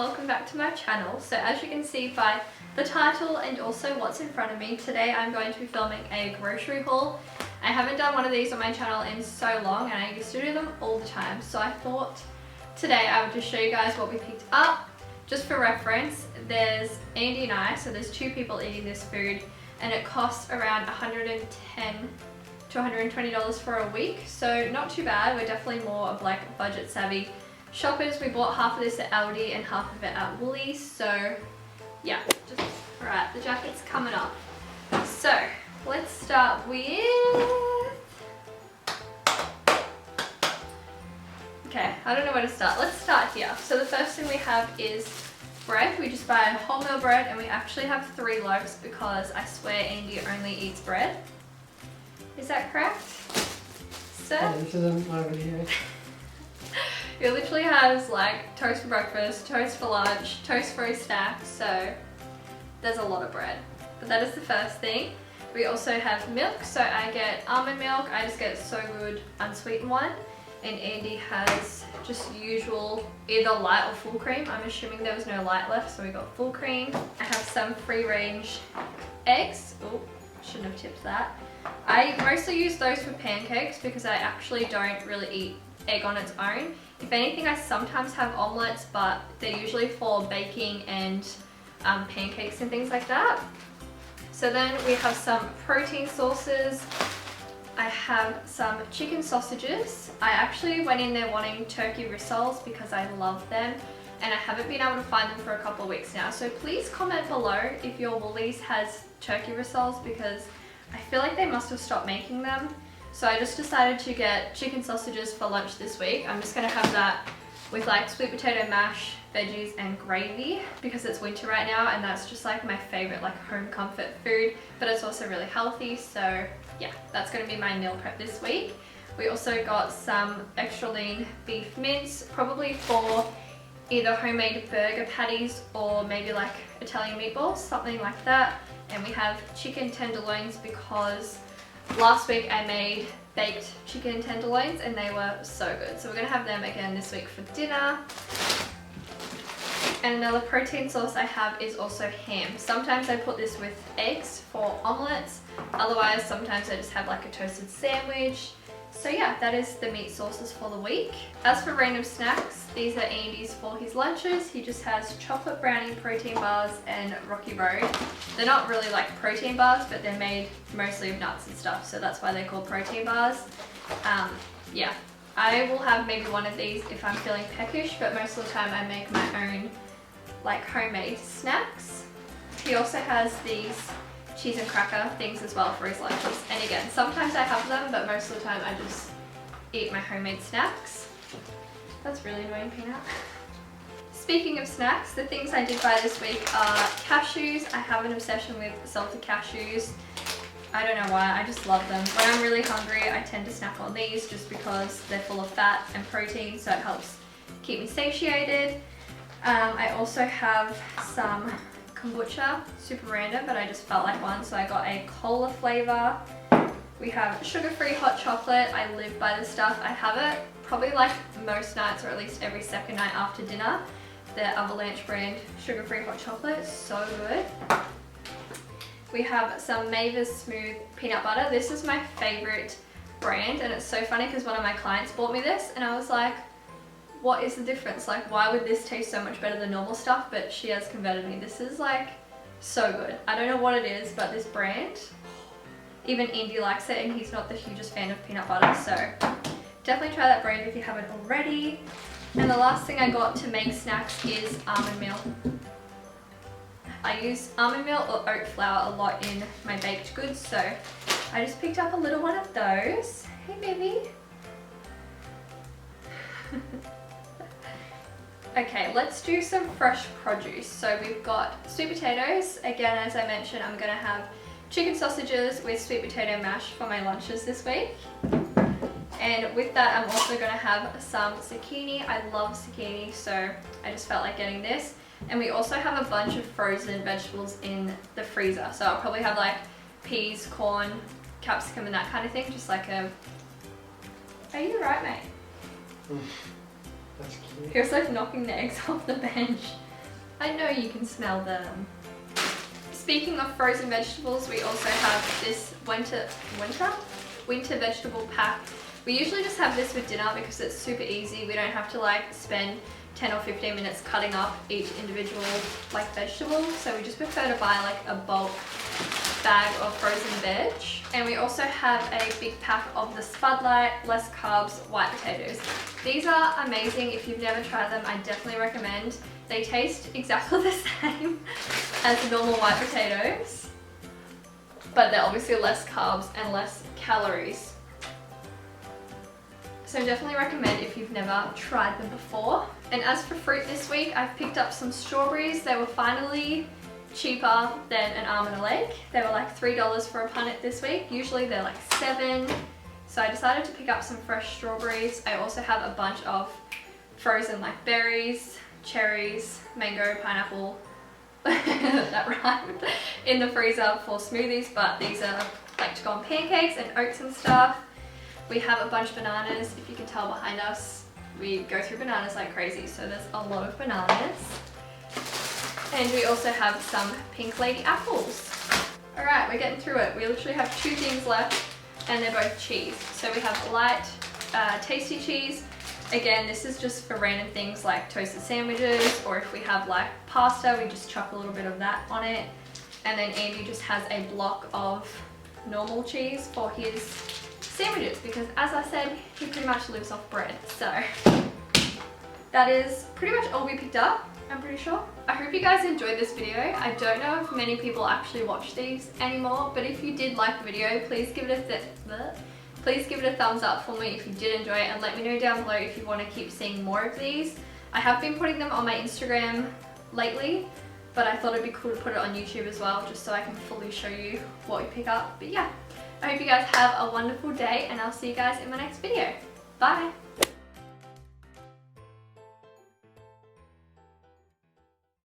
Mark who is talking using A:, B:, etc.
A: welcome back to my channel. So as you can see by the title and also what's in front of me, today I'm going to be filming a grocery haul. I haven't done one of these on my channel in so long and I used to do them all the time, so I thought today I would just show you guys what we picked up. Just for reference, there's Andy and I, so there's two people eating this food, and it costs around $110 to $120 for a week, so not too bad. We're definitely more of like budget savvy shoppers. We bought half of this at ALDI and half of it at Woolies, so yeah. Alright, the jacket's coming up. So let's start with, okay, I don't know where to start. Let's start here. So the first thing we have is bread. We just buy wholemeal bread, and we actually have 3 loaves because I swear Andy only eats bread. Is that correct, sir?
B: Yeah, this isn't my video.
A: He literally has like toast for breakfast, toast for lunch, toast for his snack, so there's a lot of bread. But that is the first thing. We also have milk, so I get almond milk. I just get So Good unsweetened one, and Andy has just usual either light or full cream. I'm assuming there was no light left, so we got full cream. I have some free range eggs. Oh, shouldn't have tipped that. I mostly use those for pancakes because I actually don't really eat egg on its own. If anything, I sometimes have omelettes, but they're usually for baking and pancakes and things like that. So then we have some protein sources. I have some chicken sausages. I actually went in there wanting turkey rissoles because I love them, and I haven't been able to find them for a couple of weeks now. So please comment below if your Woolies has turkey rissoles, because I feel like they must have stopped making them. So I just decided to get chicken sausages for lunch this week. I'm just gonna have that with like sweet potato mash, veggies and gravy because it's winter right now, and that's just like my favorite like home comfort food, but it's also really healthy. So yeah, that's gonna be my meal prep this week. We also got some extra lean beef mince, probably for either homemade burger patties or maybe like Italian meatballs, something like that. And we have chicken tenderloins because last week I made baked chicken tenderloins and they were so good. So we're gonna have them again this week for dinner. And another protein source I have is also ham. Sometimes I put this with eggs for omelettes. Otherwise, sometimes I just have like a toasted sandwich. So yeah, that is the meat sources for the week. As for random snacks, these are Andy's for his lunches. He just has chocolate brownie protein bars and Rocky Road. They're not really like protein bars, but they're made mostly of nuts and stuff, so that's why they're called protein bars. Yeah, I will have maybe one of these if I'm feeling peckish, but most of the time I make my own like homemade snacks. He also has these cheese and cracker things as well for his lunches, and again, sometimes I have them, but most of the time I just eat my homemade snacks. That's really annoying, Peanut. Speaking of snacks, the things I did buy this week are cashews. I have an obsession with salted cashews. I don't know why, I just love them. When I'm really hungry, I tend to snack on these just because they're full of fat and protein, so it helps keep me satiated. I also have some Kombucha, super random, but I just felt like one, so I got a cola flavor. We have sugar-free hot chocolate. I live by this stuff. I have it probably like most nights, or at least every second night after dinner. The Avalanche brand sugar-free hot chocolate, so good. We have some Mavis smooth peanut butter. This is my favorite brand, and it's so funny because one of my clients bought me this and I was like, what is the difference? Like, why would this taste so much better than normal stuff? But she has converted me. This is like so good. I don't know what it is, but this brand, even Andy likes it, and he's not the hugest fan of peanut butter, so definitely try that brand if you haven't already. And the last thing I got to make snacks is almond meal. I use almond meal or oat flour a lot in my baked goods, so I just picked up a little one of those. Hey baby. Okay, let's do some fresh produce. So we've got sweet potatoes. Again, as I mentioned, I'm gonna have chicken sausages with sweet potato mash for my lunches this week. And with that, I'm also gonna have some zucchini. I love zucchini, so I just felt like getting this. And we also have a bunch of frozen vegetables in the freezer. So I'll probably have like peas, corn, capsicum and that kind of thing, just like a... Are you alright, mate?
B: That's cute.
A: He was like knocking the eggs off the bench. I know you can smell them. Speaking of frozen vegetables, we also have this winter vegetable pack. We usually just have this with dinner because it's super easy. We don't have to like spend 10 or 15 minutes cutting up each individual like vegetable. So we just prefer to buy like a bulk bag of frozen veg. And we also have a big pack of the Spudlight less carbs white potatoes. These are amazing. If you've never tried them, I definitely recommend. They taste exactly the same as normal white potatoes, but they're obviously less carbs and less calories. So definitely recommend if you've never tried them before. And as for fruit this week, I've picked up some strawberries. They were finally cheaper than an arm and a leg. They were like $3 for a punnet this week. Usually they're like $7. So I decided to pick up some fresh strawberries. I also have a bunch of frozen like berries, cherries, mango, pineapple, that rhymed, in the freezer for smoothies, but these are like to go on pancakes and oats and stuff. We have a bunch of bananas. If you can tell behind us, we go through bananas like crazy, so there's a lot of bananas. And we also have some pink lady apples. Alright, we're getting through it. We literally have 2 things left, and they're both cheese. So we have light, tasty cheese. Again, this is just for random things like toasted sandwiches, or if we have like pasta, we just chuck a little bit of that on it. And then Andy just has a block of normal cheese for his sandwiches, because as I said, he pretty much lives off bread. So that is pretty much all we picked up, I'm pretty sure. I hope you guys enjoyed this video. I don't know if many people actually watch these anymore, but if you did like the video, please give it a thumbs up for me if you did enjoy it, and let me know down below if you want to keep seeing more of these. I have been putting them on my Instagram lately, but I thought it'd be cool to put it on YouTube as well, just so I can fully show you what we pick up. But yeah, I hope you guys have a wonderful day, and I'll see you guys in my next video. Bye!